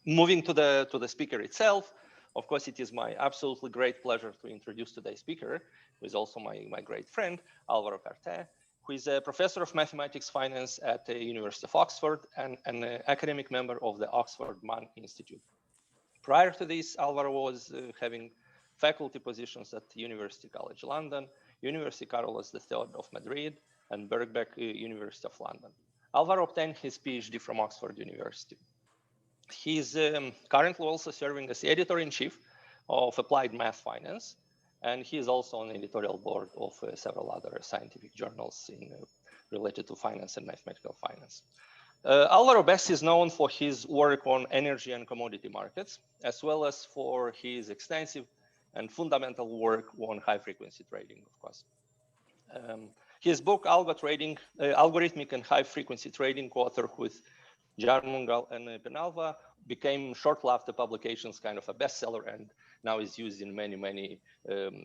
moving to the speaker itself, of course, it is my absolutely great pleasure to introduce today's speaker, who is also my great friend, Alvaro Carter, who is a professor of mathematics finance at the University of Oxford and an academic member of the Oxford Mann Institute. Prior to this, Alvaro was having faculty positions at University College London, University Carlos III of Madrid, and Birkbeck University of London. Alvaro obtained his PhD from Oxford University. He is currently also serving as the editor-in-chief of Applied Math Finance, and he is also on the editorial board of several other scientific journals related to finance and mathematical finance. Alvaro best is known for his work on energy and commodity markets, as well as for his extensive and fundamental work on high-frequency trading, of course. His book, Algorithmic and High-Frequency Trading, co-authored with Jarmungal and Penalva, became shortly after publications kind of a bestseller and now is used in many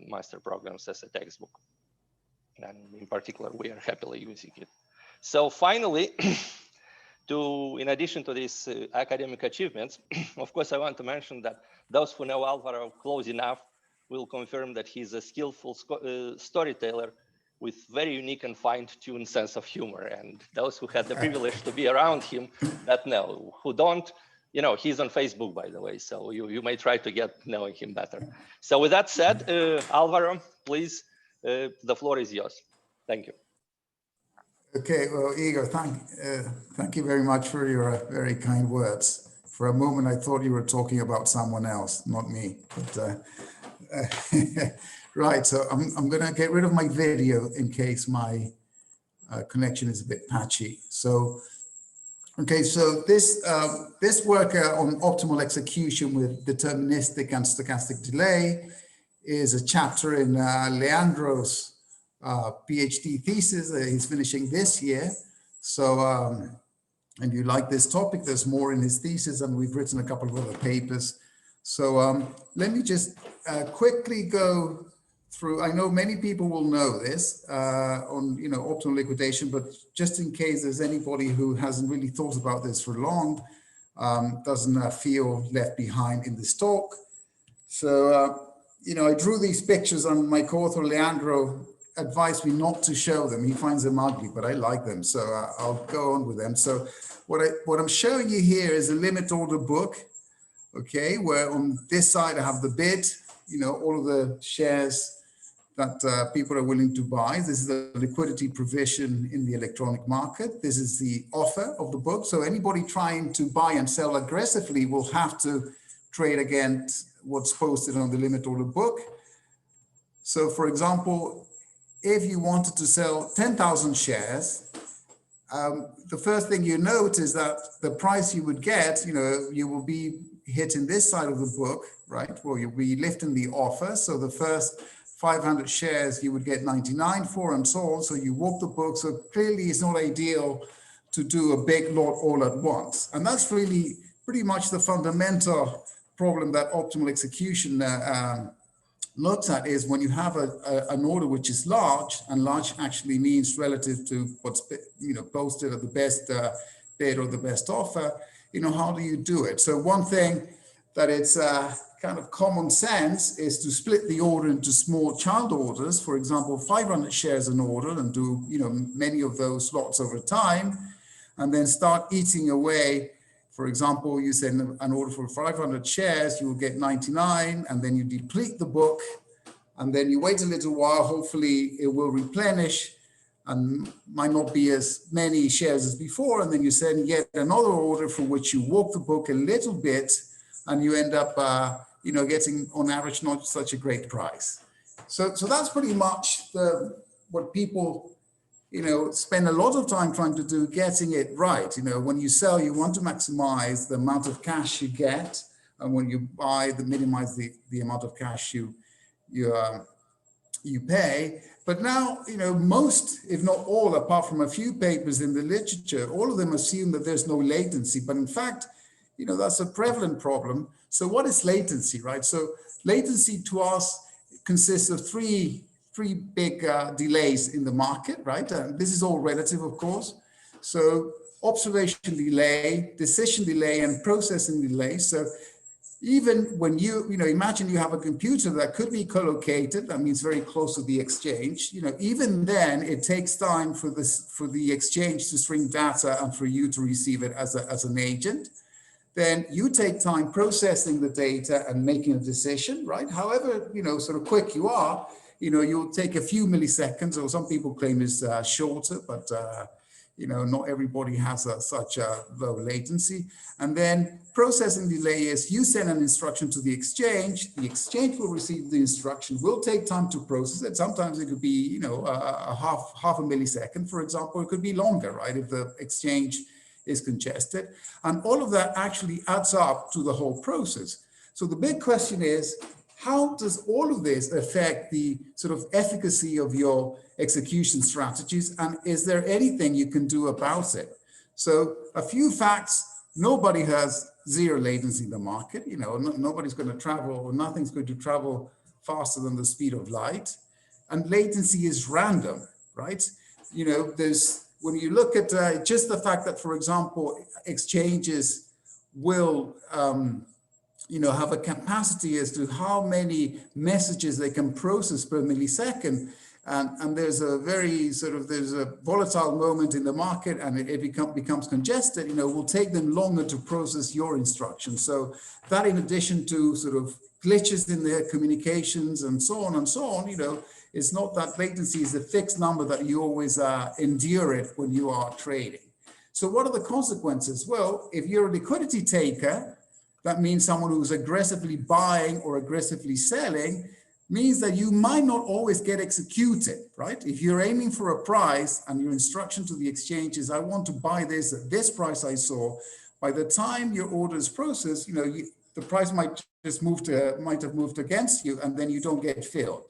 master programs as a textbook. And in particular, we are happily using it. So finally, in addition to these academic achievements, of course, I want to mention that those who know Alvaro close enough will confirm that he's a skillful storyteller with very unique and fine-tuned sense of humor. And those who had the privilege to be around him that know, who don't, you know, he's on Facebook, by the way, so you may try to get knowing him better. So with that said, Alvaro, please, the floor is yours. Thank you. Okay, well, Igor, thank you very much for your very kind words. For a moment, I thought you were talking about someone else, not me. But right, so I'm going to get rid of my video in case my connection is a bit patchy. So, okay, so this work on optimal execution with deterministic and stochastic delay is a chapter in Leandro's PhD thesis. He's finishing this year. So, and you like this topic, there's more in his thesis, and we've written a couple of other papers. So let me just quickly go through. I know many people will know this on optimal liquidation, but just in case there's anybody who hasn't really thought about this for long, doesn't feel left behind in this talk. So I drew these pictures, and my co-author Leandro advised me not to show them. He finds them ugly, but I like them, so I'll go on with them. So what I'm showing you here is a limit order book. Okay, where on this side I have the bid, all of the shares that people are willing to buy. This is the liquidity provision in the electronic market. This is the offer of the book. So anybody trying to buy and sell aggressively will have to trade against what's posted on the limit order book. So for example, if you wanted to sell 10,000 shares, the first thing you note is that the price you would get, you will be hitting this side of the book, right? Well, you'll be lifting the offer. So the first 500 shares you would get 99 for and so on. So you walk the book. So clearly it's not ideal to do a big lot all at once. And that's really pretty much the fundamental problem that optimal execution looks at, is when you have an order which is large, and large actually means relative to what's posted at the best bid or the best offer, how do you do it? So one thing that it's kind of common sense is to split the order into small child orders. For example, 500 shares an order, and do many of those lots over time, and then start eating away. For example, you send an order for 500 shares, you will get 99, and then you deplete the book, and then you wait a little while, hopefully it will replenish, and might not be as many shares as before, and then you send yet another order for which you walk the book a little bit, and you end up getting on average not such a great price. So that's pretty much what people spend a lot of time trying to do, getting it right. When you sell, you want to maximize the amount of cash you get, and when you buy, minimize the amount of cash you pay. But now, most, if not all, apart from a few papers in the literature, all of them assume that there's no latency. But in fact, that's a prevalent problem. So what is latency, right? So latency to us consists of three big delays in the market, right? This is all relative, of course. So observation delay, decision delay, and processing delay. So even when imagine you have a computer that could be co-located, that means very close to the exchange, even then it takes time for the exchange to string data and for you to receive it as an agent. Then you take time processing the data and making a decision, right? However, sort of quick you are, you'll take a few milliseconds, or some people claim it's shorter, but not everybody has such a low latency. And then processing delay is you send an instruction to the exchange will receive the instruction, will take time to process it. Sometimes it could be, a half a millisecond, for example. It could be longer, right, if the exchange is congested. And all of that actually adds up to the whole process. So the big question is, how does all of this affect the sort of efficacy of your execution strategies? And is there anything you can do about it? So a few facts: nobody has zero latency in the market. Nobody's going to travel, or nothing's going to travel faster than the speed of light. And latency is random, right? When you look at just the fact that, for example, exchanges will have a capacity as to how many messages they can process per millisecond. And there's a there's a volatile moment in the market, and it becomes congested, will take them longer to process your instructions. So that, in addition to sort of glitches in their communications and so on, it's not that latency is a fixed number that you always endure it when you are trading. So what are the consequences? Well, if you're a liquidity taker, that means someone who's aggressively buying or aggressively selling, means that you might not always get executed, right? If you're aiming for a price and your instruction to the exchange is, I want to buy this at this price I saw, by the time your order is processed, the price might have moved against you, and then you don't get filled.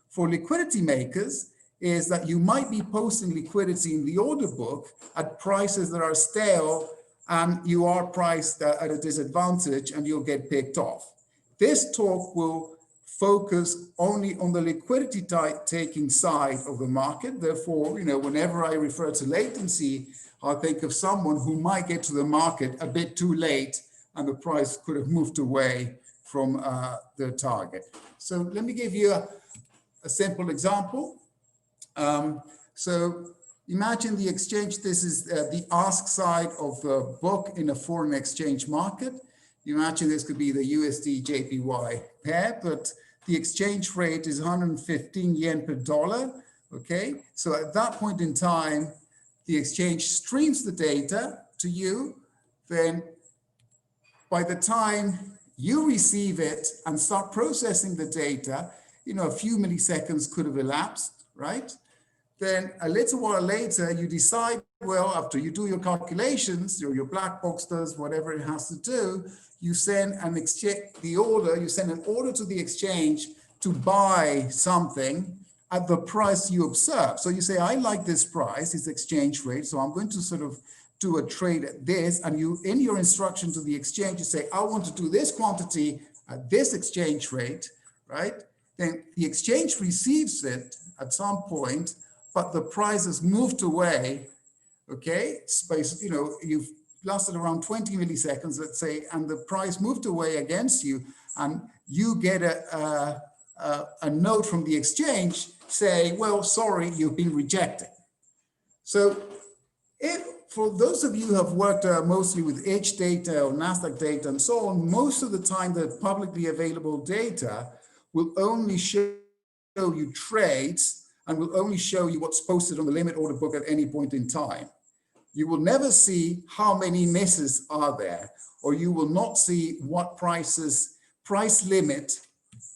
For liquidity makers is that you might be posting liquidity in the order book at prices that are stale, and you are priced at a disadvantage, and you'll get picked off. This talk will focus only on the liquidity taking side of the market. Therefore, whenever I refer to latency, I think of someone who might get to the market a bit too late, and the price could have moved away from the target. So let me give you a simple example. So imagine the exchange. This is the ask side of the book in a foreign exchange market. Imagine this could be the USD JPY pair, but the exchange rate is 115 yen per dollar. Okay, so at that point in time, the exchange streams the data to you. Then by the time you receive it and start processing the data, a few milliseconds could have elapsed, right? Then a little while later, you decide, well, after you do your calculations, your black box does whatever it has to do, you send an order to the exchange to buy something at the price you observe. So you say, I like this price, this exchange rate, so I'm going to sort of do a trade at this, and you, in your instruction to the exchange, you say, I want to do this quantity at this exchange rate, right? Then the exchange receives it at some point, but the price has moved away, okay? You've lasted around 20 milliseconds, let's say, and the price moved away against you, and you get a note from the exchange saying, well, sorry, you've been rejected. So for those of you who have worked mostly with H data or NASDAQ data and so on, most of the time the publicly available data will only show you trades and will only show you what's posted on the limit order book at any point in time. You will never see how many misses are there, or you will not see what price limit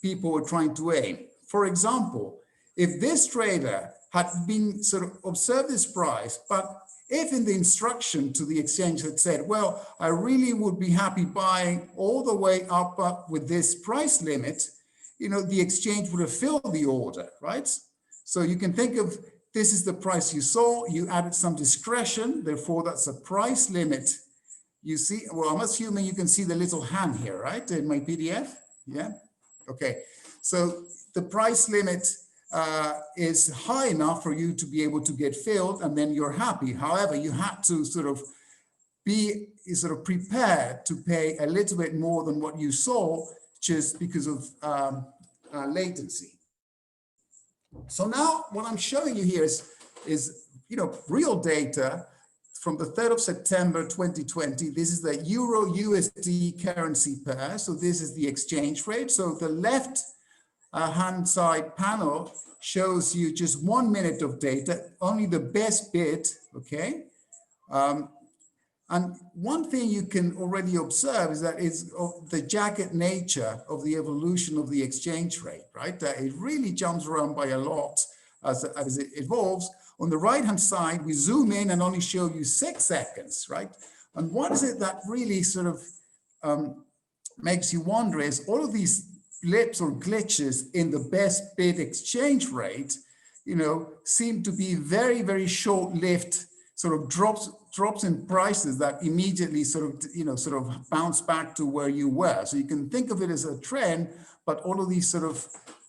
people are trying to aim. For example, if this trader had been sort of observed this price, but if in the instruction to the exchange had said, well, I really would be happy buying all the way up with this price limit, the exchange would have filled the order, right? So you can think of this is the price you saw, you added some discretion, therefore that's a price limit. You see, well, I'm assuming you can see the little hand here, right, in my PDF? Yeah, okay. So the price limit is high enough for you to be able to get filled, and then you're happy. However, you had to sort of be sort of prepared to pay a little bit more than what you saw just because of latency. So now what I'm showing you here is real data from the 3rd of September 2020. This is the Euro USD currency pair. So this is the exchange rate. So the left hand side panel shows you just 1 minute of data, only the best bit, okay? And one thing you can already observe is that it's the jagged nature of the evolution of the exchange rate, right? It really jumps around by a lot as it evolves. On the right-hand side, we zoom in and only show you 6 seconds, right? And what is it that really sort of makes you wonder is all of these blips or glitches in the best bid exchange rate, seem to be very, very short-lived sort of drops in prices that immediately sort of bounce back to where you were. So you can think of it as a trend, but all of these sort of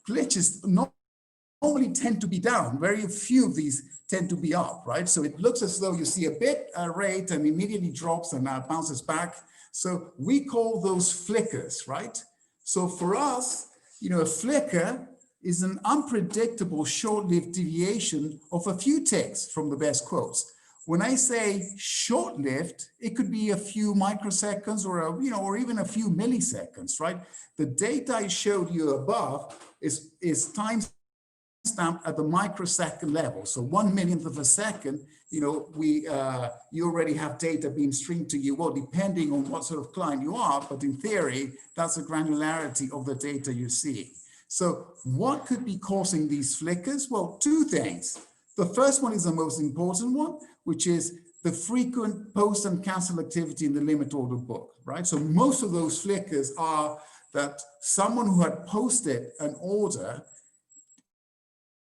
glitches normally tend to be down. Very few of these tend to be up, right? So it looks as though you see a bit rate and immediately drops and bounces back. So we call those flickers, right? So for us, a flicker is an unpredictable short-lived deviation of a few ticks from the best quotes. When I say short-lived, it could be a few microseconds or even a few milliseconds, right? The data I showed you above is time stamped at the microsecond level. So 1/1,000,000th of a second, you already have data being streamed to you, well, depending on what sort of client you are, but in theory, that's the granularity of the data you're seeing. So what could be causing these flickers? Well, 2 things. The first one is the most important one, which is the frequent post and cancel activity in the limit order book, right? So most of those flickers are that someone who had posted an order,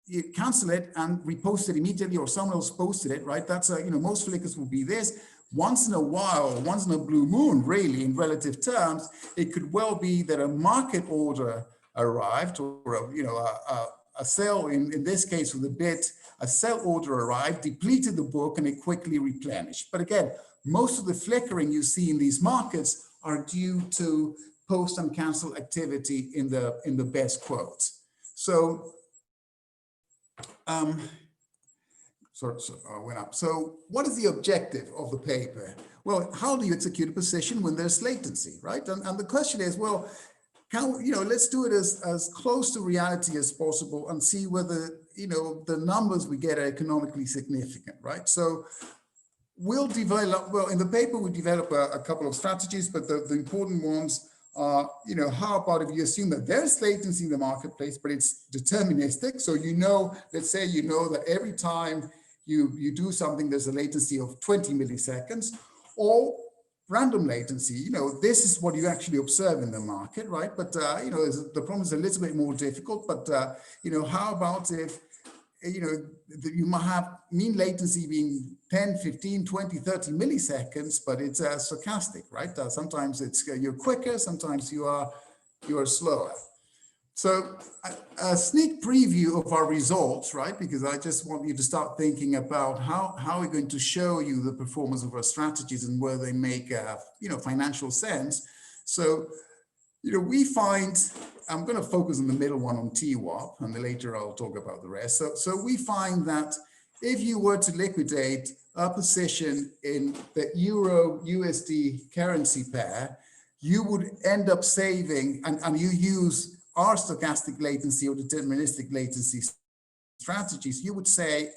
you cancel it and repost it immediately, or someone else posted it, right? That's most flickers will be this. Once in a while, once in a blue moon, really, in relative terms, it could well be that a market order arrived, or a sell, in this case with a bit, a sell order arrived, depleted the book, and it quickly replenished. But again, most of the flickering you see in these markets are due to post and cancel activity in the best quotes. So, went up. So what is the objective of the paper? Well, how do you execute a position when there's latency, right? And the question is, well, let's do it as close to reality as possible and see whether, the numbers we get are economically significant, right? So we'll develop, well, in the paper, we develop a couple of strategies, but the important ones are, how about if you assume that there's latency in the marketplace, but it's deterministic. So, let's say, that every time you do something, there's a latency of 20 milliseconds, or random latency, this is what you actually observe in the market, right? But, the problem is a little bit more difficult, but, how about if, you might have mean latency being 10, 15, 20, 30 milliseconds, but it's stochastic, right? Sometimes you're quicker, sometimes you are slower. So a sneak preview of our results, right? Because I just want you to start thinking about how we're going to show you the performance of our strategies and where they make, financial sense. So, we find, I'm going to focus on the middle one on TWAP, and then later I'll talk about the rest. So we find that if you were to liquidate a position in the Euro USD currency pair, you would end up saving, and you use our stochastic latency or deterministic latency strategies, you would say,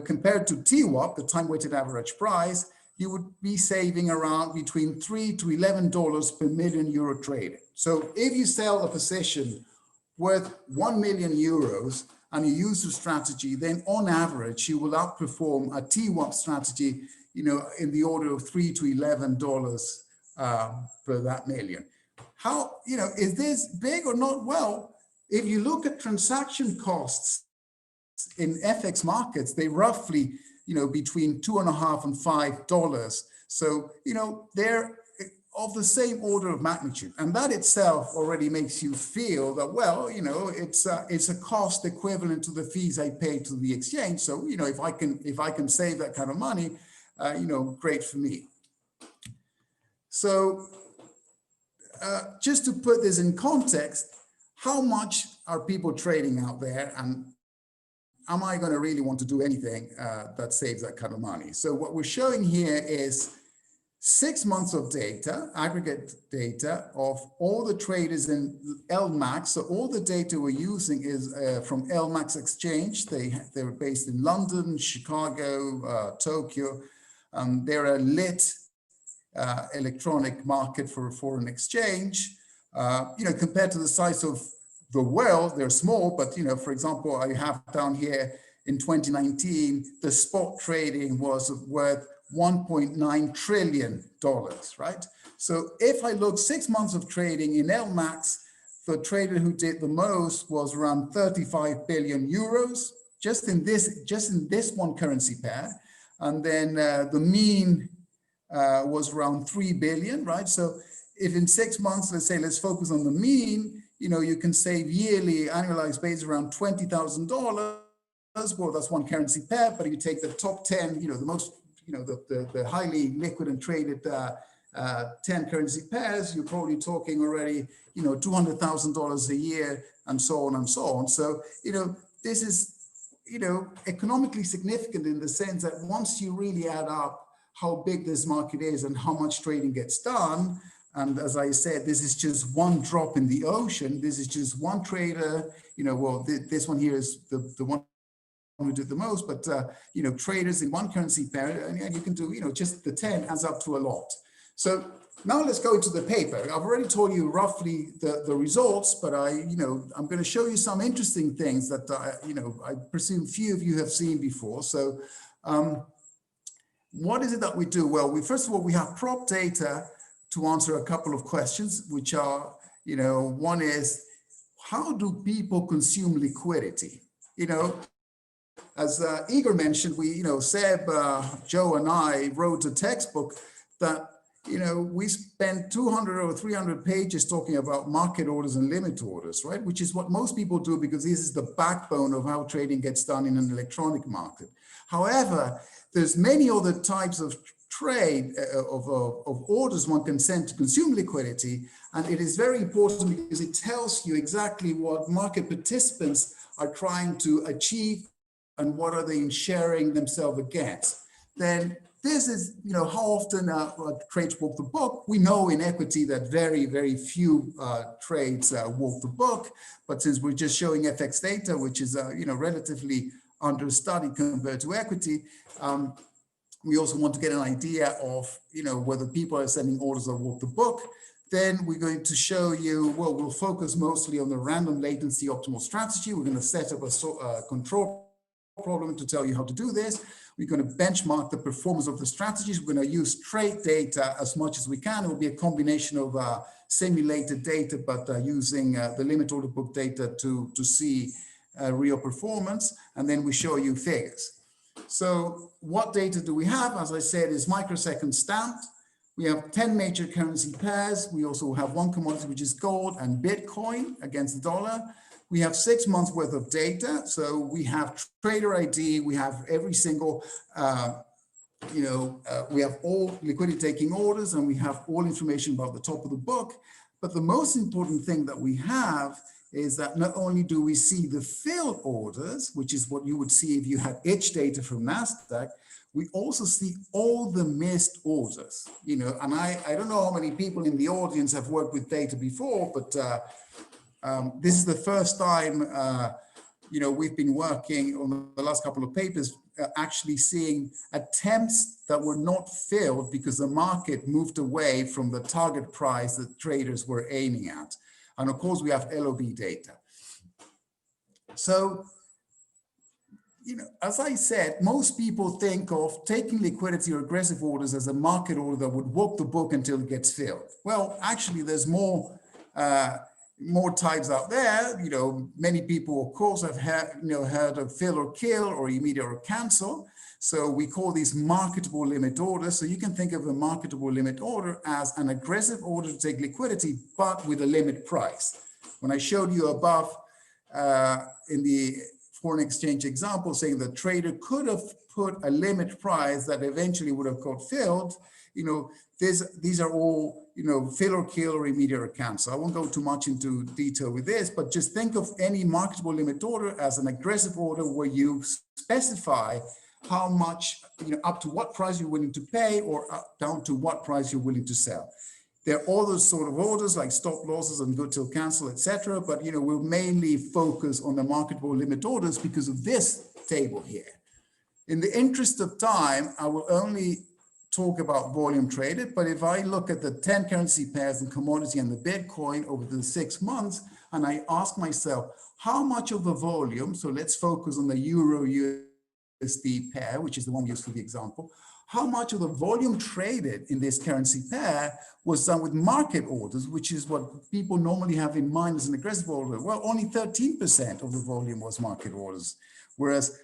compared to TWAP, the time weighted average price, you would be saving around between $3 to $11 per million euro traded. So if you sell a position worth 1 million euros and you use the strategy, then on average, you will outperform a TWAP strategy, in the order of $3 to $11 per that million. How, is this big or not? Well, if you look at transaction costs in FX markets, they roughly, between $2.50 and $5. So, they're of the same order of magnitude. And that itself already makes you feel that, well, it's a cost equivalent to the fees I pay to the exchange. So, if I can save that kind of money, great for me. So just to put this in context, how much are people trading out there, and am I going to really want to do anything that saves that kind of money? So what we're showing here is 6 months of data, aggregate data of all the traders in LMAX. So all the data we're using is from LMAX Exchange. They're based in London, Chicago, Tokyo. They're a lit electronic market for foreign exchange. Compared to the size of the world, they're small, but for example, I have down here in 2019, the spot trading was worth $1.9 trillion, right? So if I look 6 months of trading in LMAX, the trader who did the most was around 35 billion euros, just in this one currency pair. And then the mean was around 3 billion, right? So if in 6 months, let's focus on the mean, you can save yearly annualized base around $20,000. Well, that's one currency pair, but if you take the top 10, the most, the highly liquid and traded 10 currency pairs, you're probably talking already, $200,000 a year and so on and so on. So, this is, economically significant in the sense that once you really add up how big this market is and how much trading gets done, and as I said, this is just one drop in the ocean. This is just one trader, this one here is the one who did the most, but traders in one currency pair, and you can do, just the 10 adds up to a lot. So now let's go into the paper. I've already told you roughly the results, but I'm going to show you some interesting things that I presume few of you have seen before. So what is it that we do? Well, first of all, we have prop data to answer a couple of questions, which are, one is, how do people consume liquidity? As Igor mentioned, Seb, Joe, and I wrote a textbook that, we spent 200 or 300 pages talking about market orders and limit orders, right? Which is what most people do because this is the backbone of how trading gets done in an electronic market. However, there's many other types of trade, of orders one can send to consume liquidity. And it is very important because it tells you exactly what market participants are trying to achieve and what are they sharing themselves against. Then this is, how often trades walk the book. We know in equity that very, very few trades walk the book. But since we're just showing FX data, which is, relatively understudied compared to equity, we also want to get an idea of, whether people are sending orders that walk the book. Then we're going to show you, well, we'll focus mostly on the random latency optimal strategy. We're going to set up a control problem to tell you how to do this. We're going to benchmark the performance of the strategies. We're going to use trade data as much as we can. It will be a combination of simulated data, but using the limit order book data to see real performance. And then we show you figures. So what data do we have? As I said, is microsecond stamped. We have 10 major currency pairs. We also have one commodity, which is gold and Bitcoin against the dollar. We have 6 months worth of data. So we have trader ID. We have every single, we have all liquidity taking orders, and we have all information about the top of the book. But the most important thing that we have is that not only do we see the filled orders, which is what you would see if you had itch data from NASDAQ, we also see all the missed orders, and I don't know how many people in the audience have worked with data before, but this is the first time, we've been working on the last couple of papers, actually seeing attempts that were not filled because the market moved away from the target price that traders were aiming at. And of course, we have LOB data. So, as I said, most people think of taking liquidity or aggressive orders as a market order that would walk the book until it gets filled. Well, actually, there's more types out there. Many people, of course, have heard of fill or kill or immediate or cancel. So we call these marketable limit orders. So you can think of a marketable limit order as an aggressive order to take liquidity, but with a limit price. When I showed you above in the foreign exchange example, saying the trader could have put a limit price that eventually would have got filled, these are all, fill or kill or immediate accounts. So I won't go too much into detail with this, but just think of any marketable limit order as an aggressive order where you specify how much, up to what price you're willing to pay or down to what price you're willing to sell. There are all those sort of orders like stop losses and good till cancel, etc. But we'll mainly focus on the marketable limit orders because of this table here. In the interest of time, I will only talk about volume traded, but if I look at the 10 currency pairs and commodity and the Bitcoin over the 6 months, and I ask myself, how much of the volume, so let's focus on the Euro USD pair, which is the one we used for the example, how much of the volume traded in this currency pair was done with market orders, which is what people normally have in mind as an aggressive order? Well, only 13% of the volume was market orders, whereas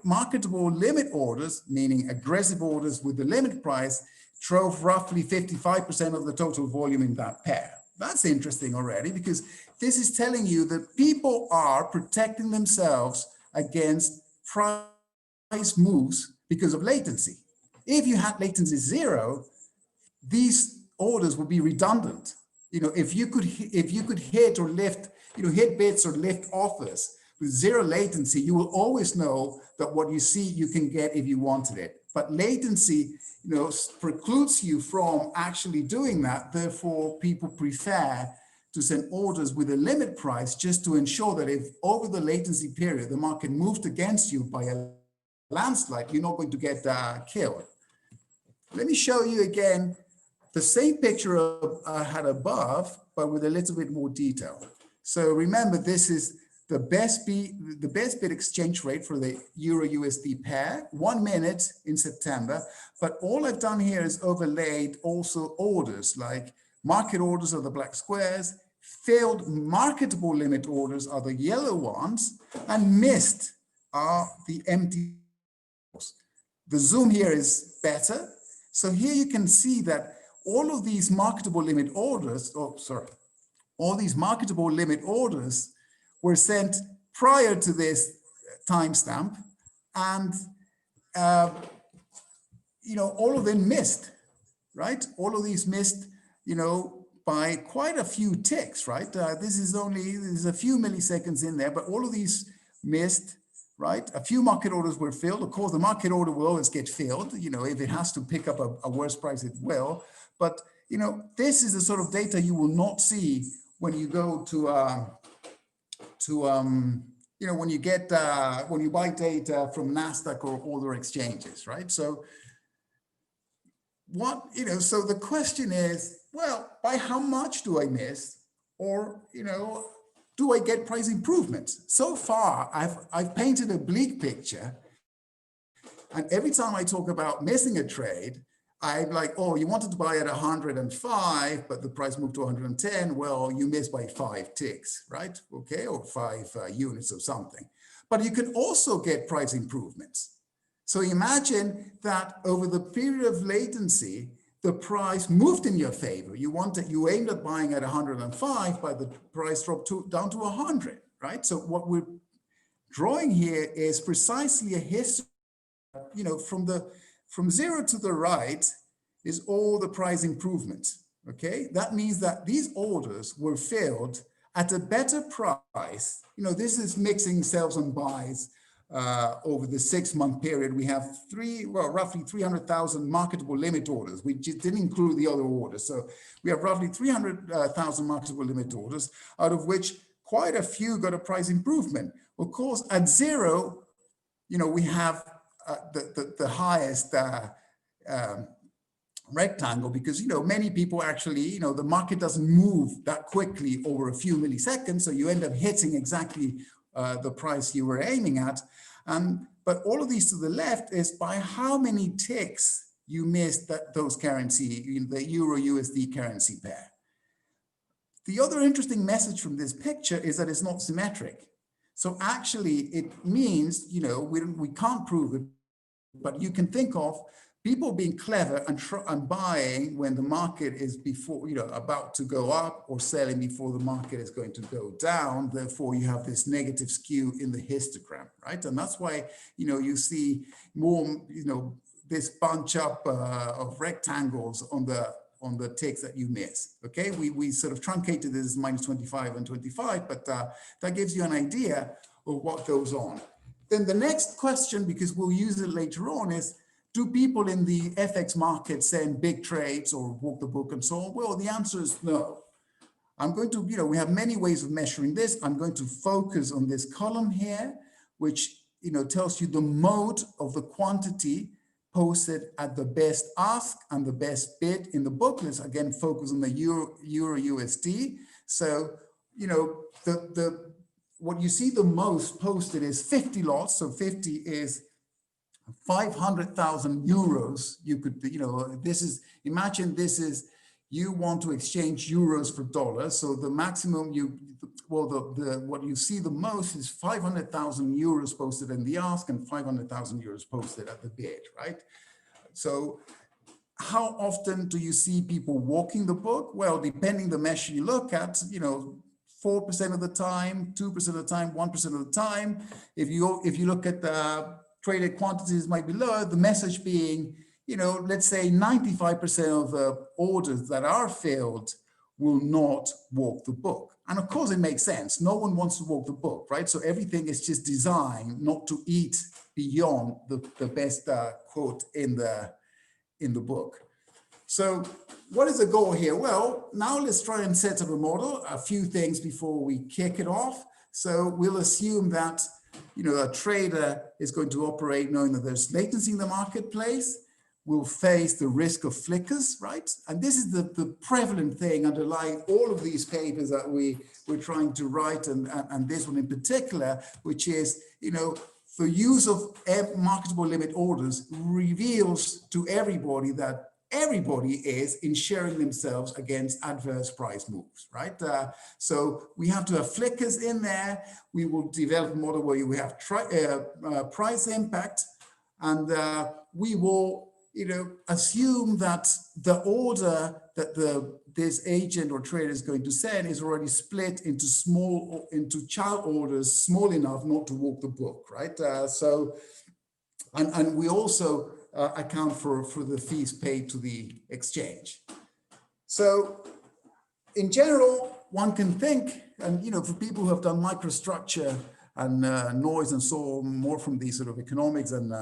marketable limit orders, meaning aggressive orders with the limit price, drove roughly 55% of the total volume in that pair. That's interesting already, because this is telling you that people are protecting themselves against price moves because of latency. If you had latency 0, these orders would be redundant. If you could hit or lift, hit bids or lift offers with 0 latency, you will always know that what you see you can get if you wanted it. But latency, precludes you from actually doing that. Therefore, people prefer to send orders with a limit price just to ensure that if over the latency period the market moved against you by a landslide, you're not going to get killed. Let me show you again the same picture I had above, but with a little bit more detail. So remember, this is the best bid exchange rate for the Euro USD pair, 1 minute in September. But all I've done here is overlaid also orders, like market orders are the black squares, failed marketable limit orders are the yellow ones, and missed are the empty. The zoom here is better. So here you can see that all of these marketable limit orders, all these marketable limit orders were sent prior to this timestamp, and all of them missed, right? All of these missed, by quite a few ticks, right? There's a few milliseconds in there, but all of these missed, right? A few market orders were filled. Of course, the market order will always get filled. If it has to pick up a worse price, it will. But this is the sort of data you will not see when you go when you buy data from NASDAQ or other exchanges, right? So so the question is, well, by how much do I miss? Or, do I get price improvements? So far, I've painted a bleak picture. And every time I talk about missing a trade, I'm like, oh, you wanted to buy at 105, but the price moved to 110. Well, you missed by 5 ticks, right? Okay, or 5 units or something. But you can also get price improvements. So imagine that over the period of latency, the price moved in your favor. You aimed at buying at 105, but the price dropped down to 100, right? So what we're drawing here is precisely a history, from 0 to the right is all the price improvements, okay? That means that these orders were filled at a better price. This is mixing sells and buys over the 6-month period. We have roughly 300,000 marketable limit orders. We just didn't include the other orders. So we have roughly 300,000 marketable limit orders, out of which quite a few got a price improvement. Of course, at 0, we have the highest rectangle, because many people actually, the market doesn't move that quickly over a few milliseconds, so you end up hitting exactly the price you were aiming at. But all of these to the left is by how many ticks you missed those currency, the Euro USD currency pair. The other interesting message from this picture is that it's not symmetric. So actually it means, we can't prove it, but you can think of people being clever and buying when the market is about to go up, or selling before the market is going to go down. Therefore, you have this negative skew in the histogram, right? And that's why, you see more, this bunch up of rectangles on the ticks that you miss. Okay, we sort of truncated this as minus 25 and 25, but that gives you an idea of what goes on. Then the next question, because we'll use it later on, is do people in the FX market send big trades or walk the book and so on? Well, the answer is no. I'm going to, we have many ways of measuring this. I'm going to focus on this column here, which, tells you the mode of the quantity posted at the best ask and the best bid in the book. Let's again focus on the Euro USD. So, what you see the most posted is 50 lots. So 50 is 500,000 euros. You could, imagine this is, you want to exchange euros for dollars. So the maximum what you see the most is 500,000 euros posted in the ask and 500,000 euros posted at the bid, right? So how often do you see people walking the book? Well, depending the measure you look at, 4% of the time, 2% of the time, 1% of the time. If you look at the traded quantities, might be lower. The message being, let's say 95% of the orders that are filled will not walk the book. And of course, it makes sense. No one wants to walk the book, right? So everything is just designed not to eat beyond the best quote in the book. So what is the goal here? Well, now let's try and set up a model, a few things before we kick it off. So we'll assume that, a trader is going to operate knowing that there's latency in the marketplace. We'll face the risk of flickers, right? And this is the prevalent thing underlying all of these papers that we're trying to write, and this one in particular, which is, the use of marketable limit orders reveals to everybody that everybody is insuring themselves against adverse price moves, right? So we have to have flickers in there. We will develop a model where we have price impact, and we will assume that the order that this agent or trader is going to send is already split into child orders small enough not to walk the book, right? And we also account for the fees paid to the exchange. So in general, one can think, and for people who have done microstructure and noise and so on, more from the sort of economics and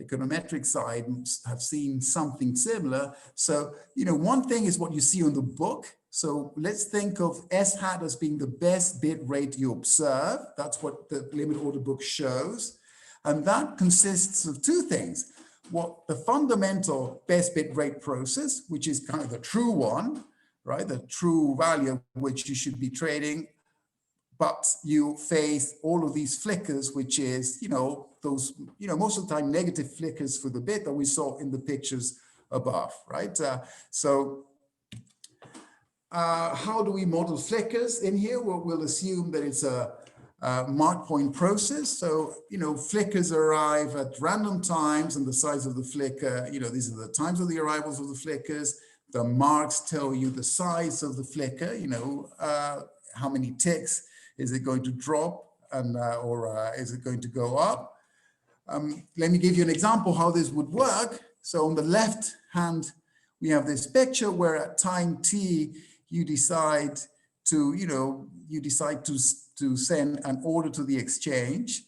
econometric side, have seen something similar. So, one thing is what you see on the book. So let's think of S hat as being the best bid rate you observe. That's what the limit order book shows. And that consists of two things. What the fundamental best bid rate process, which is kind of the true one, right? The true value which you should be trading. But you face all of these flickers, which is, those, most of the time negative flickers for the bid that we saw in the pictures above, right? How do we model flickers in here? Well, we'll assume that it's a mark point process. So, flickers arrive at random times, and the size of the flicker, these are the times of the arrivals of the flickers. The marks tell you the size of the flicker, how many ticks. Is it going to drop or is it going to go up? Let me give you an example how this would work. So on the left hand, we have this picture where at time t, you decide to send an order to the exchange.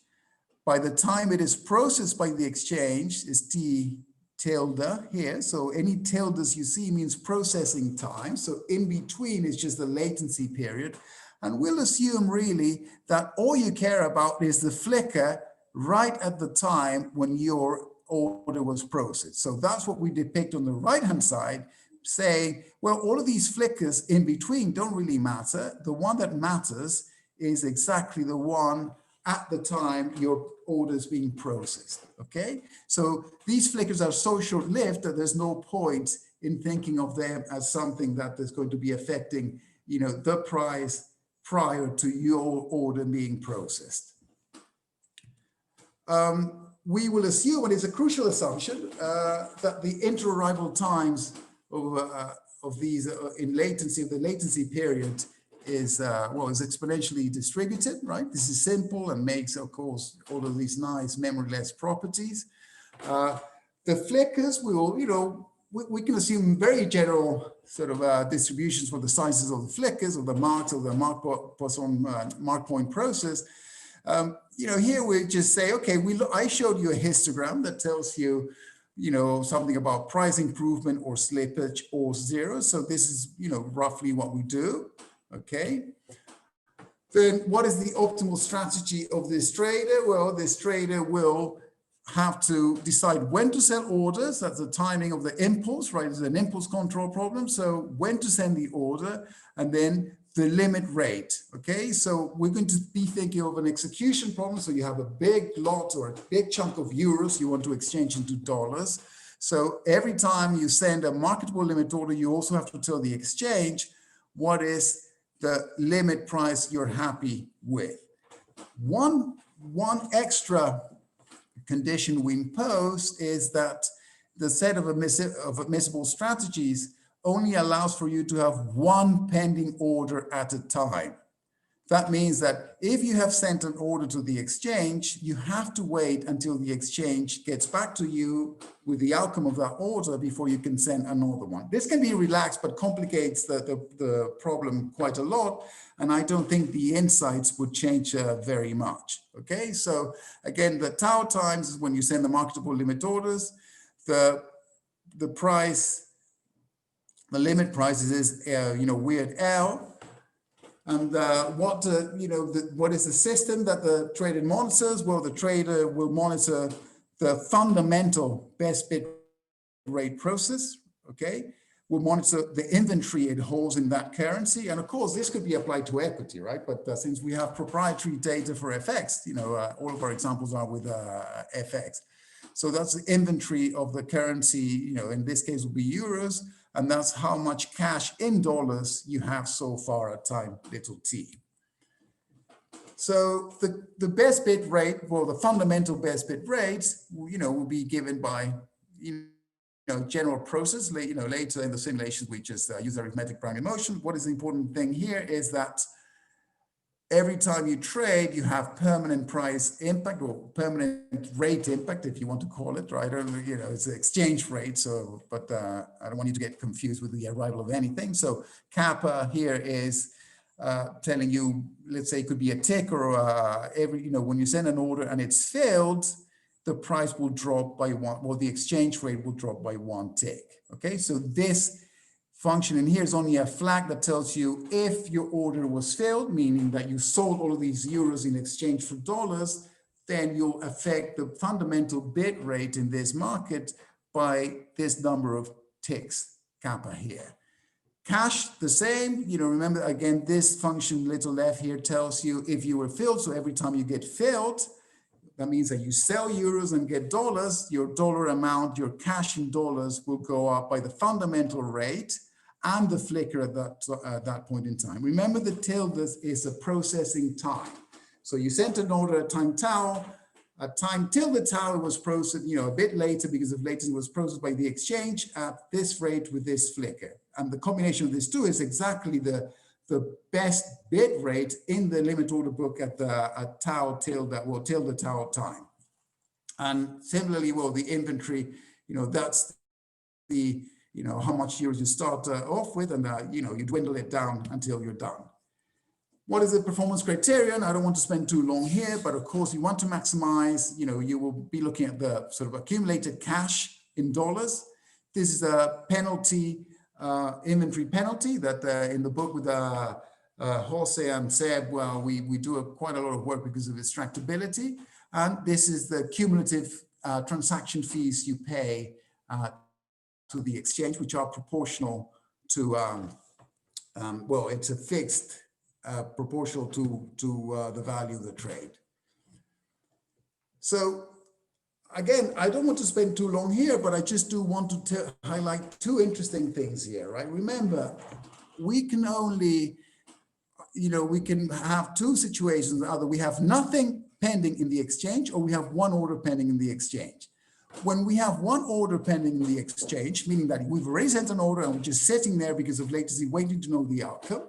By the time it is processed by the exchange is t tilde here. So any tildes you see means processing time. So in between is just the latency period. And we'll assume really that all you care about is the flicker right at the time when your order was processed. So that's what we depict on the right-hand side, saying, well, all of these flickers in between don't really matter. The one that matters is exactly the one at the time your order is being processed, okay? So these flickers are so short-lived that there's no point in thinking of them as something that is going to be affecting, the price prior to your order being processed. We will assume, and it's a crucial assumption, that the inter-arrival times of these in latency, of the latency period is exponentially distributed, right? This is simple and makes, of course, all of these nice memoryless properties. The flickers will, we can assume very general sort of distributions for the sizes of the flickers, of the marks, of the mark point process. Here we just say, okay, I showed you a histogram that tells you, something about price improvement or slippage or zero. So this is, roughly what we do. Okay. Then what is the optimal strategy of this trader? Well, this trader will have to decide when to sell orders. That's the timing of the impulse, right? It's an impulse control problem. So when to send the order, and then the limit rate. Okay, so we're going to be thinking of an execution problem. So you have a big lot or a big chunk of euros you want to exchange into dollars. So every time you send a marketable limit order, you also have to tell the exchange what is the limit price you're happy with. One extra condition we impose is that the set of admissible strategies only allows for you to have one pending order at a time. That means that if you have sent an order to the exchange, you have to wait until the exchange gets back to you with the outcome of that order before you can send another one. This can be relaxed, but complicates the problem quite a lot. And I don't think the insights would change very much. Okay, so again, the tau times is when you send the marketable limit orders. The price, the limit price is weird L. And what is the system that the trader monitors? Well, the trader will monitor the fundamental best bid rate process, okay? Will monitor the inventory it holds in that currency. And of course, this could be applied to equity, right? But since we have proprietary data for FX, all of our examples are with FX. So that's the inventory of the currency, in this case will be euros. And that's how much cash in dollars you have so far at time little t. So the best bid rate, well, the fundamental best bid rates, will be given by, general process. Later in the simulations, we just use arithmetic primary motion. What is the important thing here is that every time you trade, you have permanent price impact or permanent rate impact, if you want to call it, right? It's an exchange rate. So, but I don't want you to get confused with the arrival of anything. So kappa here is telling you, let's say it could be a tick or when you send an order and it's filled, the price will drop by one, or the exchange rate will drop by one tick. Okay, so this function in here is only a flag that tells you if your order was filled, meaning that you sold all of these euros in exchange for dollars, then you'll affect the fundamental bid rate in this market by this number of ticks, kappa here. Cash, the same, remember again, this function little f here tells you if you were filled. So every time you get filled, that means that you sell euros and get dollars, your dollar amount, your cash in dollars will go up by the fundamental rate and the flicker at that point in time. Remember the tilde is a processing time. So you sent an order at time tau, at time tilde tau it was processed, a bit later because of latency was processed by the exchange at this rate with this flicker. And the combination of these two is exactly the best bid rate in the limit order book at tau tilde, well, tilde tau time. And similarly, well, the inventory, that's the, how much euros you start off with, and you dwindle it down until you're done. What is the performance criterion? I don't want to spend too long here, but of course you want to maximize, you will be looking at the sort of accumulated cash in dollars. This is a penalty, inventory penalty that in the book with Jose and Seb, well, we do quite a lot of work because of extractability. And this is the cumulative transaction fees you pay to the exchange, which are proportional to, well, it's a fixed proportional to the value of the trade. So again, I don't want to spend too long here, but I just do want to highlight two interesting things here, right? Remember, we can only, we can have two situations. Either we have nothing pending in the exchange or we have one order pending in the exchange. When we have one order pending in the exchange, meaning that we've already sent an order and we're just sitting there because of latency waiting to know the outcome,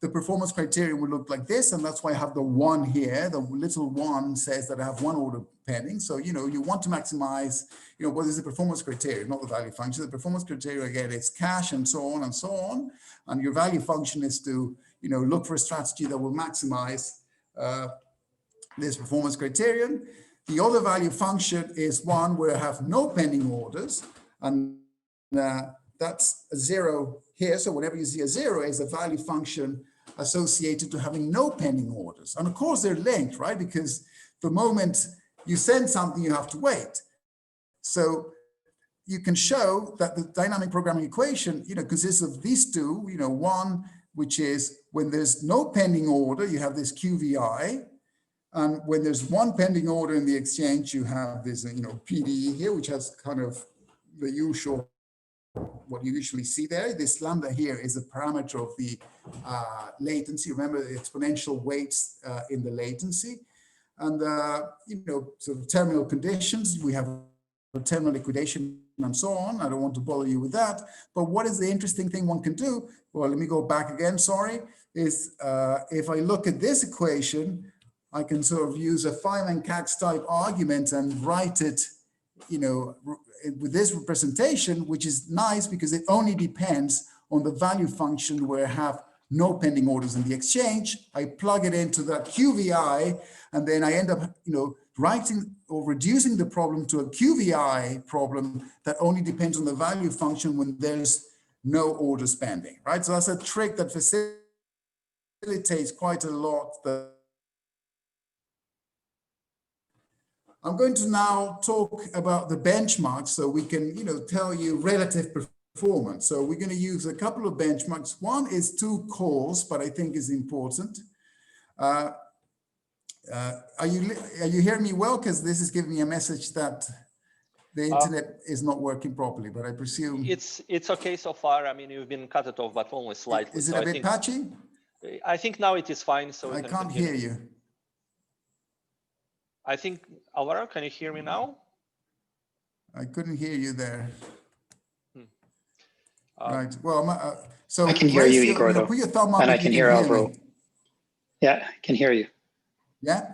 the performance criterion would look like this, and that's why I have the 1 here. The little 1 says that I have 1 order pending. So, you want to maximize, what is the performance criterion, not the value function. The performance criterion, again, is cash and so on and so on. And your value function is to, look for a strategy that will maximize this performance criterion. The other value function is one where I have no pending orders, and that's a 0 here. So whenever you see a 0 is a value function associated to having no pending orders. And of course they're linked, right? Because the moment you send something, you have to wait. So you can show that the dynamic programming equation, consists of these two, one, which is when there's no pending order, you have this QVI. And when there's one pending order in the exchange, you have this, PDE here, which has kind of the usual, what you usually see there. This lambda here is a parameter of the latency. Remember the exponential weights in the latency. And, sort of terminal conditions, we have a terminal liquidation and so on. I don't want to bother you with that. But what is the interesting thing one can do? Well, let me go back again, sorry, is if I look at this equation, I can sort of use a Feynman-Kac type argument and write it, with this representation, which is nice because it only depends on the value function where I have no pending orders in the exchange. I plug it into that QVI, and then I end up, writing or reducing the problem to a QVI problem that only depends on the value function when there's no orders pending, right? So that's a trick that facilitates quite a lot. I'm going to now talk about the benchmarks so we can, tell you relative performance. So we're going to use a couple of benchmarks. One is 2 calls, but I think is important. Are you hearing me well? Because this is giving me a message that the internet is not working properly, but I presume it's okay so far. I mean, you've been cut it off, but only slightly. Is it a bit patchy? I think now it is fine. So I can't hear you. I think, Alvaro, can you hear me now? I couldn't hear you there. Right. Well, so I can hear you, Igor, though. Put your thumb up and I can hear Alvaro. Yeah, I can hear you. Yeah?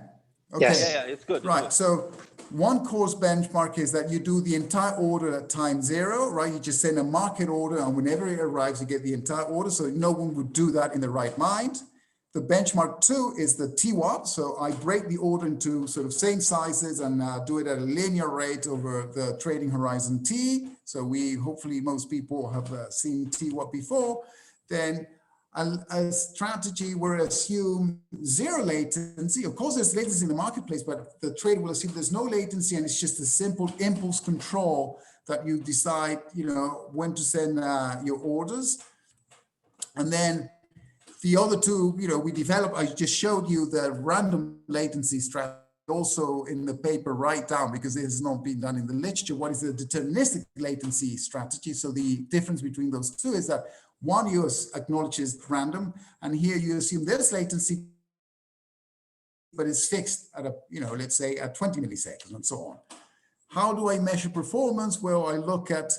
Okay. Yes. Yeah, it's good. Right. It's good. So one course benchmark is that you do the entire order at time 0, right? You just send a market order, and whenever it arrives, you get the entire order. So no one would do that in the right mind. The benchmark 2 is the TWAP. So I break the order into sort of same sizes and do it at a linear rate over the trading horizon T. So hopefully most people have seen TWAP before. Then a strategy where I assume 0 latency. Of course, there's latency in the marketplace, but the trader will assume there's no latency, and it's just a simple impulse control that you decide, when to send your orders. And then the other two, we develop, I just showed you the random latency strategy also in the paper right down, because it has not been done in the literature. What is the deterministic latency strategy? So the difference between those two is that one you acknowledges random, and here you assume there's latency, but it's fixed at let's say at 20 milliseconds and so on. How do I measure performance? Well, I look at,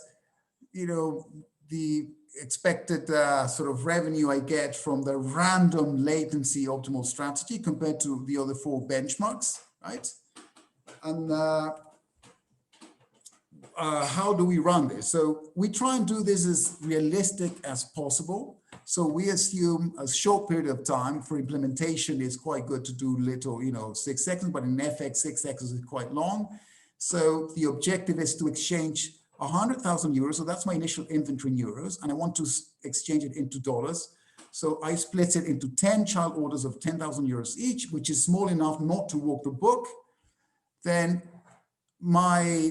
the expected sort of revenue I get from the random latency optimal strategy compared to the other 4 benchmarks, right? And how do we run this? So we try and do this as realistic as possible. So we assume a short period of time for implementation is quite good to do little, 6 seconds, but in FX, 6 seconds is quite long. So the objective is to exchange 100,000 euros. So that's my initial inventory in euros, and I want to exchange it into dollars. So I split it into 10 child orders of 10,000 euros each, which is small enough not to walk the book. Then my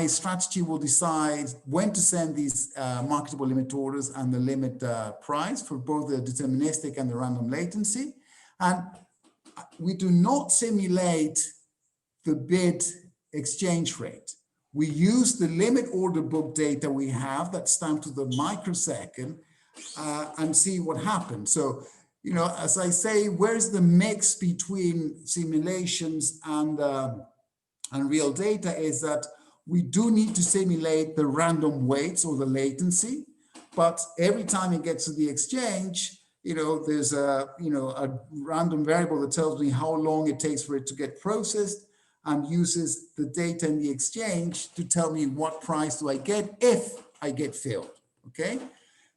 strategy will decide when to send these marketable limit orders and the limit price for both the deterministic and the random latency. And we do not simulate the bid exchange rate. We use the limit order book data we have that's down to the microsecond and see what happens. So, as I say, where's the mix between simulations and real data is that we do need to simulate the random weights or the latency, but every time it gets to the exchange, there's a random variable that tells me how long it takes for it to get processed, and uses the data in the exchange to tell me what price do I get if I get filled, okay?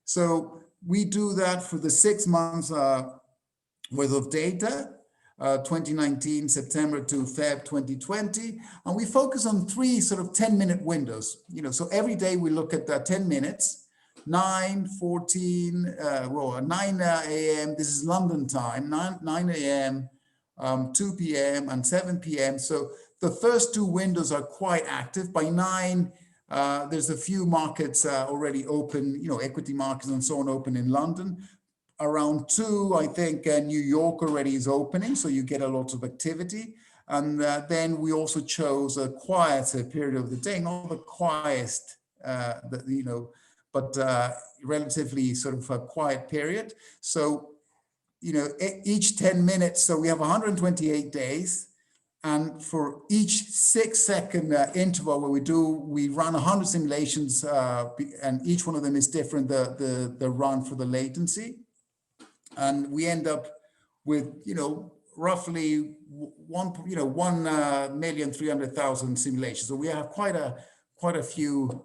So we do that for the 6 months worth of data, 2019, September to Feb 2020, and we focus on 3 sort of 10-minute windows. So every day we look at 10 minutes, 9, 14, 9 a.m. This is London time, 9 a.m., 2 p.m. and 7 p.m. So the first 2 windows are quite active. By 9, there's a few markets already open, equity markets and so on open in London. Around 2, I think New York already is opening, so you get a lot of activity. And then we also chose a quieter period of the day, not the quietest, but relatively sort of a quiet period. So, each 10 minutes, so we have 128 days. And for each 6-second interval where we run 100 simulations, and each one of them is different, the run for the latency. And we end up with, roughly 1,300,000 simulations. So we have quite a few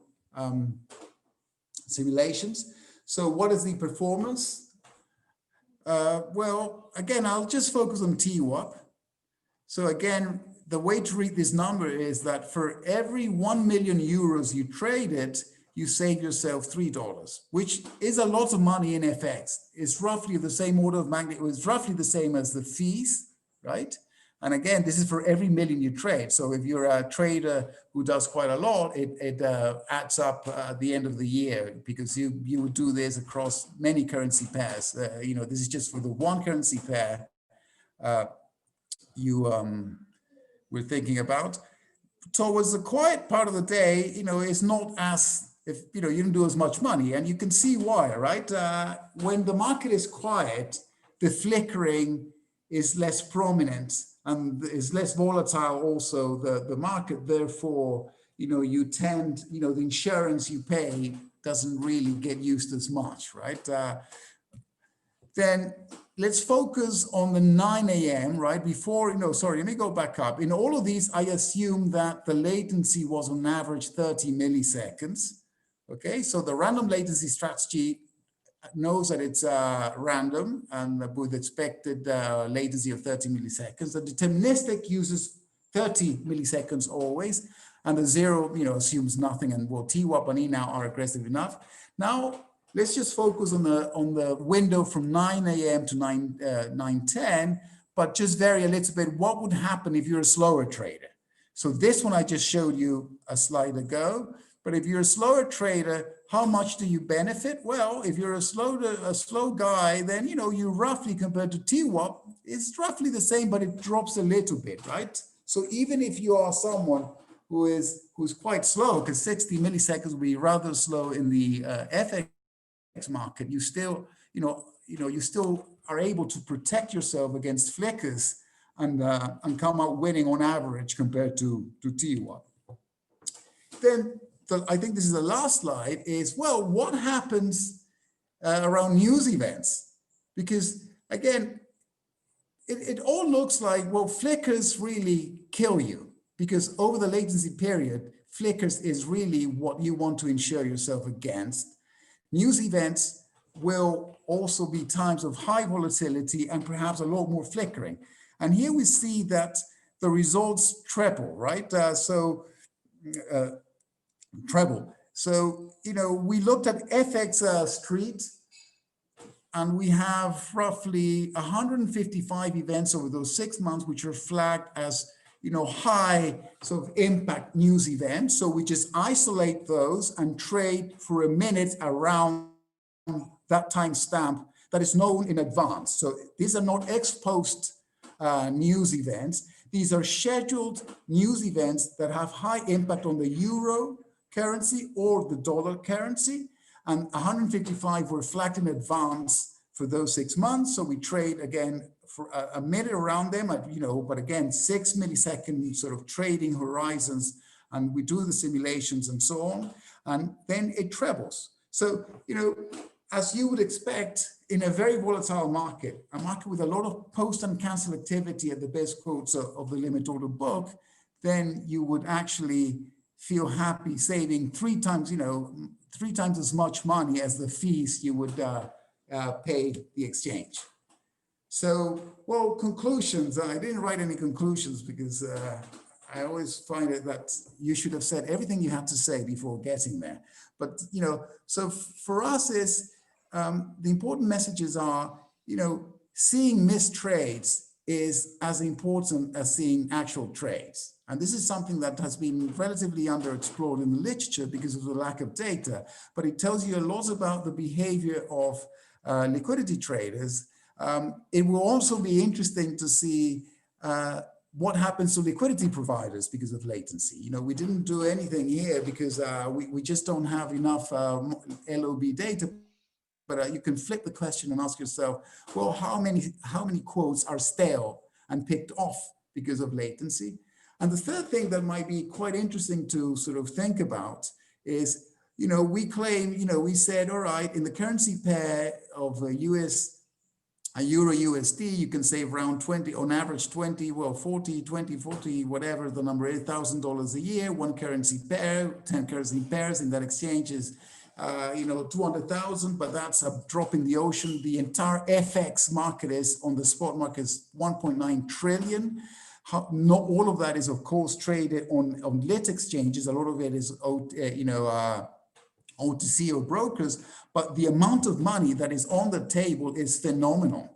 simulations. So what is the performance? Well, again, I'll just focus on TWAP. So again, the way to read this number is that for every 1 million euros you traded, you save yourself $3, which is a lot of money in FX. It's roughly the same order of magnitude. It's roughly the same as the fees, right? And again, this is for every million you trade. So if you're a trader who does quite a lot, it adds up at the end of the year, because you would do this across many currency pairs. This is just for the one currency pair we're thinking about. Towards the quiet part of the day, it's not as, if you don't do as much money, and you can see why, right? When the market is quiet, the flickering is less prominent and is less volatile also, the market. Therefore, you tend, the insurance you pay doesn't really get used as much, right? Then let's focus on the 9 a.m., right? Before, sorry, let me go back up. In all of these, I assume that the latency was on average 30 milliseconds. Okay, so the random latency strategy knows that it's random and with expected latency of 30 milliseconds. The deterministic uses 30 milliseconds always, and the 0, assumes nothing. And well, TWAP and E now are aggressive enough. Now, let's just focus on the window from 9 a.m. to 9:10, but just vary a little bit. What would happen if you're a slower trader? So this one I just showed you a slide ago. But if you're a slower trader, how much do you benefit? Well, if you're a slow guy, then you roughly, compared to TWAP, it's roughly the same, but it drops a little bit, right? So even if you are someone who's quite slow, because 60 milliseconds will be rather slow in the FX market, you still, you still are able to protect yourself against flickers and come out winning on average compared to TWAP. Then I think this is the last slide is, well, what happens around news events? Because again, it all looks like, well, flickers really kill you, because over the latency period, flickers is really what you want to insure yourself against. News events will also be times of high volatility and perhaps a lot more flickering. And here we see that the results treble, right? Treble. So, we looked at FX Street, and we have roughly 155 events over those 6 months, which are flagged as, high sort of impact news events. So we just isolate those and trade for a minute around that timestamp that is known in advance. So these are not ex post news events. These are scheduled news events that have high impact on the euro currency or the dollar currency, and 155 were flagged in advance for those 6 months. So we trade again for a minute around them, but again, 6 millisecond sort of trading horizons, and we do the simulations and so on, and then it trebles. So, as you would expect, in a very volatile market, a market with a lot of post and cancel activity at the best quotes of the limit order book, then you would actually feel happy saving 3 times, 3 times as much money as the fees you would pay the exchange. So, well, conclusions. I didn't write any conclusions because I always find it that you should have said everything you had to say before getting there. But, so for us is, the important messages are, seeing missed trades is as important as seeing actual trades. And this is something that has been relatively underexplored in the literature because of the lack of data, but it tells you a lot about the behavior of liquidity traders. It will also be interesting to see what happens to liquidity providers because of latency. We didn't do anything here because we just don't have enough LOB data. But you can flip the question and ask yourself, well, how many quotes are stale and picked off because of latency? And the third thing that might be quite interesting to sort of think about is, we claim, we said, all right, in the currency pair of a Euro USD, you can save around 20, on average 20, 40, whatever the number is, $1,000 a year, one currency pair, 10 currency pairs in that exchange is 200,000, but that's a drop in the ocean. The entire FX market is on the spot market is 1.9 trillion. Not all of that is, of course, traded on lit exchanges. A lot of it is, OTC or brokers, but the amount of money that is on the table is phenomenal.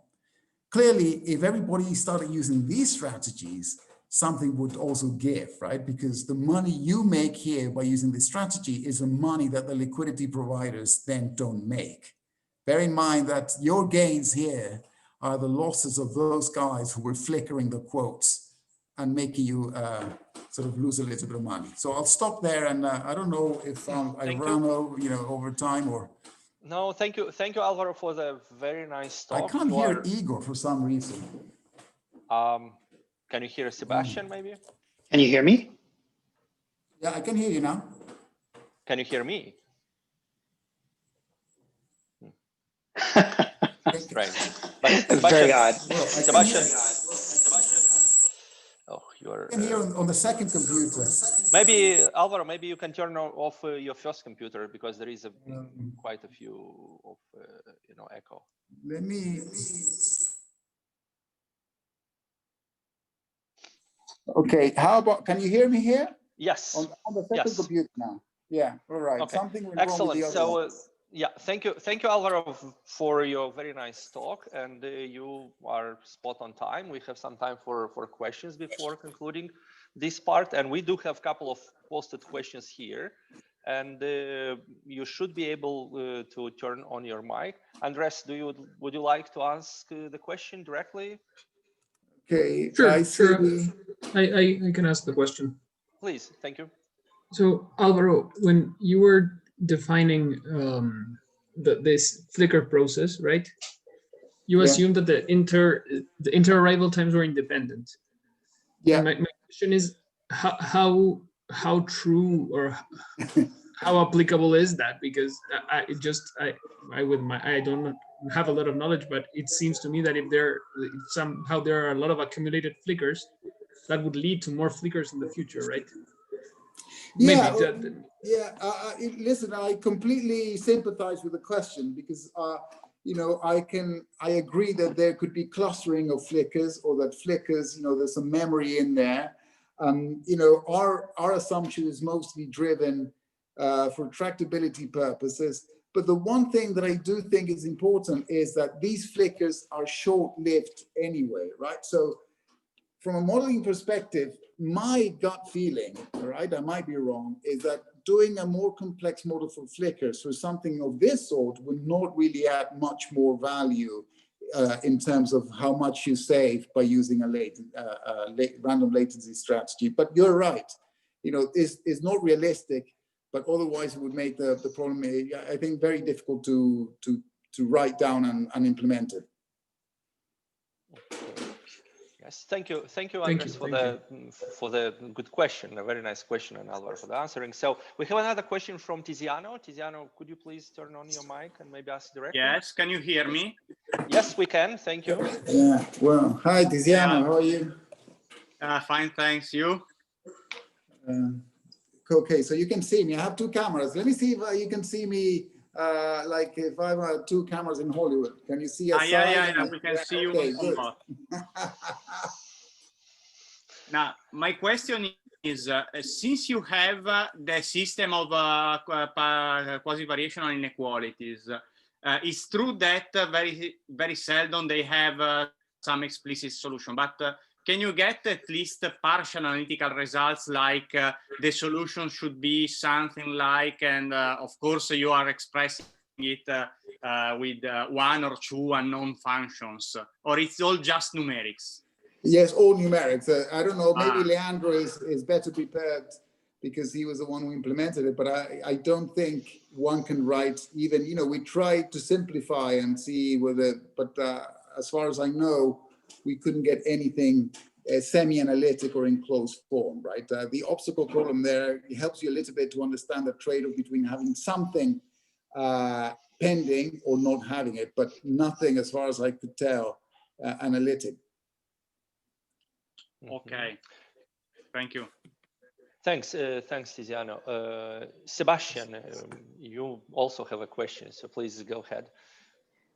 Clearly, if everybody started using these strategies, something would also give, right? Because the money you make here by using this strategy is the money that the liquidity providers then don't make. Bear in mind that your gains here are the losses of those guys who were flickering the quotes and making you sort of lose a little bit of money. So I'll stop there, and I don't know if I ran over time or. No, thank you, Alvaro, for the very nice talk. I can't hear Igor for some reason. Can you hear Sebastian, maybe? Can you hear me? Yeah, I can hear you now. Can you hear me? Strange. But very odd. Sebastian. Oh, you're. I can hear on the second computer. Maybe, Alvaro, maybe you can turn off your first computer because there is quite a few of echo. Let me. Okay, how about, can you hear me here? Yes. On the second computer now. Yeah, all right. Okay. Something went Excellent. wrong with the other one. Yeah, thank you, Alvaro, for your very nice talk, and you are spot on time. We have some time for questions before concluding this part, and we do have a couple of posted questions here, and you should be able to turn on your mic. Andres, would you like to ask the question directly? Okay, sure. I can ask the question. Please, thank you. So Alvaro, when you were defining this flicker process, right? You assumed that the inter-arrival times were independent. Yeah. And my question is how true or how applicable is that? Because I don't have a lot of knowledge, but it seems to me that if somehow there are a lot of accumulated flickers, that would lead to more flickers in the future, right? Yeah, listen, I completely sympathize with the question because, I agree that there could be clustering of flickers, or that flickers, there's some memory in there. Our assumption is mostly driven for tractability purposes. But the one thing that I do think is important is that these flickers are short-lived anyway, right? So from a modeling perspective, my gut feeling, right, I might be wrong, is that doing a more complex model for flickers for something of this sort would not really add much more value in terms of how much you save by using a random latency strategy. But you're right, it's not realistic, but otherwise it would make the problem, I think, very difficult to write down and implement it. Yes, thank you, Thank Andres, you. for the good question, a very nice question, and Alvaro for the answering. So we have another question from Tiziano. Tiziano, could you please turn on your mic and maybe ask directly? Yes, can you hear me? Yes, we can. Thank you. Yeah. Well, hi, Tiziano. How are you? Fine, thanks. You? Okay, so you can see me. I have two cameras. Let me see if you can see me. Like if I have two cameras in Hollywood, can you see a side? Yeah. We can see you okay, a lot. Now, my question is, since you have the system of quasi-variational inequalities, it's true that very seldom they have some explicit solution, but can you get at least partial analytical results like the solution should be something like, and of course you are expressing it with one or two unknown functions, or it's all just numerics? Yes, all numerics. I don't know, maybe Leandro is better prepared because he was the one who implemented it, but I don't think one can write even, you know, we tried to simplify and see whether, but as far as I know, we couldn't get anything semi-analytic or in closed form, right? The obstacle problem there helps you a little bit to understand the trade-off between having something pending or not having it, but nothing, as far as I could tell, analytic. Okay, thank you. Thanks, Tiziano. Sebastian, you also have a question, so please go ahead.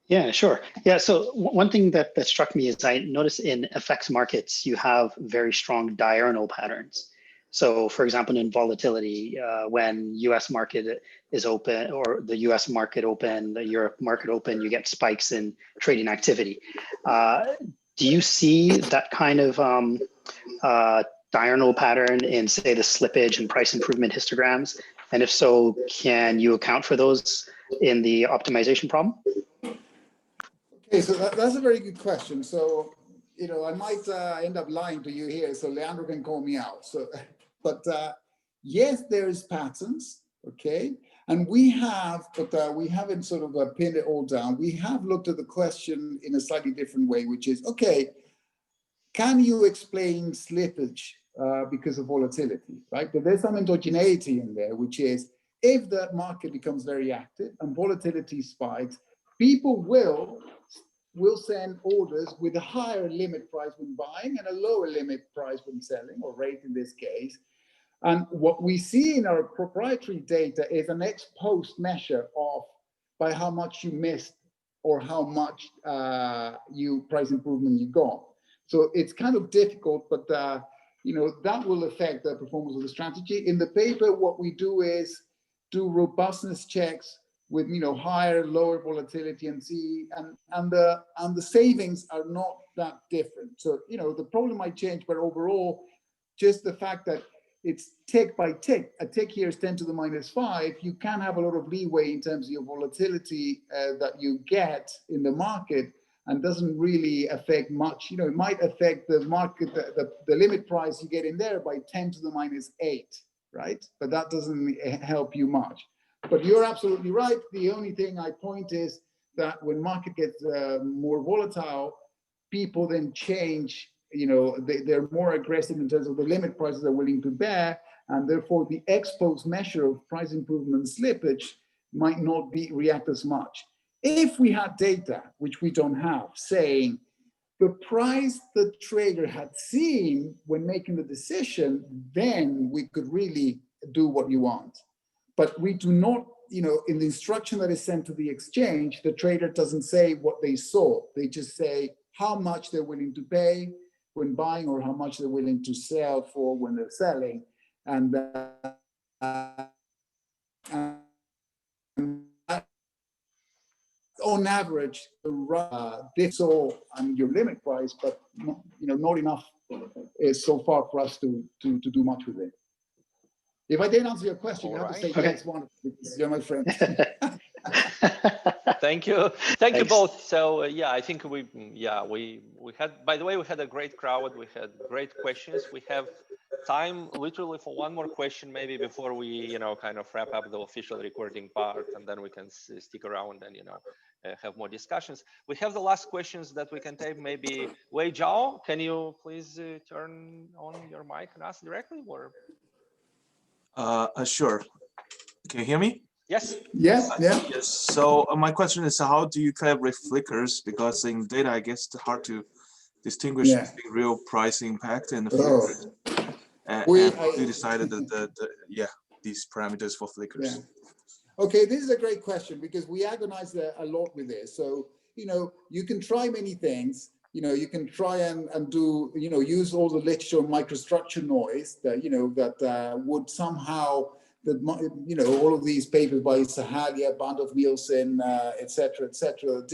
Yeah, sure. Yeah, so one thing that struck me is I noticed in FX markets, you have very strong diurnal patterns. So for example, in volatility, when US market is open or the US market open, the Europe market open, you get spikes in trading activity. Do you see that kind of diurnal pattern in, say, the slippage and price improvement histograms? And if so, can you account for those in the optimization problem? Okay, so that's a very good question. So, you know, I might end up lying to you here, so Leandro can call me out. So, but yes, there is patterns, okay? And we have, but we haven't sort of pinned it all down. We have looked at the question in a slightly different way, which is, okay, can you explain slippage because of volatility, right? But there's some endogeneity in there, which is if the market becomes very active and volatility spikes, people will send orders with a higher limit price when buying and a lower limit price when selling, or rate in this case. And what we see in our proprietary data is an ex post measure of by how much you missed or how much price improvement you got. So it's kind of difficult, but you know, that will affect the performance of the strategy. In the paper, what we do is do robustness checks with, you know, higher, lower volatility and see, and the savings are not that different. So, you know, the problem might change, but overall, just the fact that it's tick by tick, a tick here is 10 to the -5, you can have a lot of leeway in terms of your volatility that you get in the market, and doesn't really affect much. You know, it might affect the market, the limit price you get in there by 10 to the -8, right? But that doesn't help you much. But you're absolutely right. The only thing I point is that when market gets more volatile, people then change, you know, they're more aggressive in terms of the limit prices they're willing to bear, and therefore the ex-post measure of price improvement slippage might not react as much. If we had data, which we don't have, saying the price the trader had seen when making the decision, then we could really do what you want. But we do not, you know, in the instruction that is sent to the exchange, the trader doesn't say what they saw. They just say how much they're willing to pay when buying or how much they're willing to sell for when they're selling. And on average, this all on your limit price, but you know, not enough is so far for us to do much with it. If I didn't answer your question, you have to say yes, one, because you're my friend. Thank you both. So yeah, I think we had, by the way, we had a great crowd. We had great questions. We have time literally for one more question, maybe before we, you know, kind of wrap up the official recording part, and then we can stick around and, you know, have more discussions. We have the last questions that we can take. Maybe Wei Zhao, can you please turn on your mic and ask directly? Or Sure. Can you hear me? yes. Yeah, yeah. Yes. So my question is, how do you calibrate flickers? Because in data, I guess it's hard to distinguish Yeah. between real price impact and the Oh. flickers. And how do you decide these parameters for flickers? Yeah. Okay, this is a great question because we agonize a lot with this. So, you can try many things. You can try and do, use all the literature microstructure noise that, that would somehow, all of these papers by Sahalia, Bandov-Nielsen, et cetera,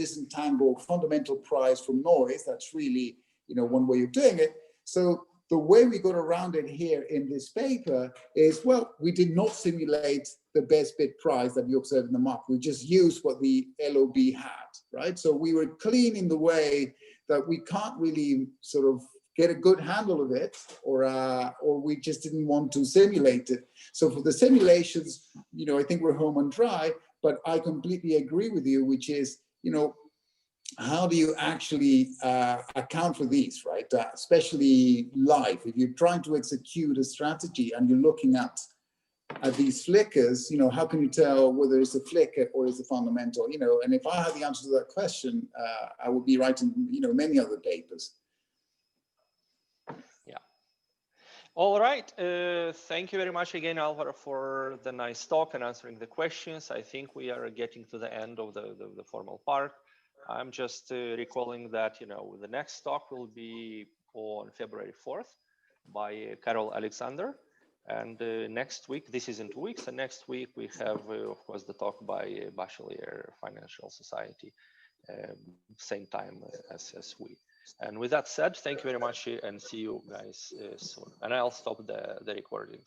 disentangle fundamental price from noise. That's really, one way of doing it. So the way we got around it here in this paper is, well, we did not simulate the best bid price that we observed in the market. We just used what the LOB had, right? So we were clean in the way that we can't really sort of get a good handle of it, or we just didn't want to simulate it. So for the simulations, I think we're home and dry, but I completely agree with you, which is, how do you actually account for these, right? Especially live. If you're trying to execute a strategy and you're looking at these flickers, how can you tell whether it's a flicker or it's a fundamental? And if I had the answer to that question, I would be writing, many other papers. Yeah. All right. Thank you very much again, Alvaro, for the nice talk and answering the questions. I think we are getting to the end of the formal part. I'm just recalling that, the next talk will be on February 4th by Carol Alexander. And next week, this is in 2 weeks, and next week we have, of course, the talk by Bachelier Financial Society, same time as we. And with that said, thank you very much and see you guys soon. And I'll stop the recording.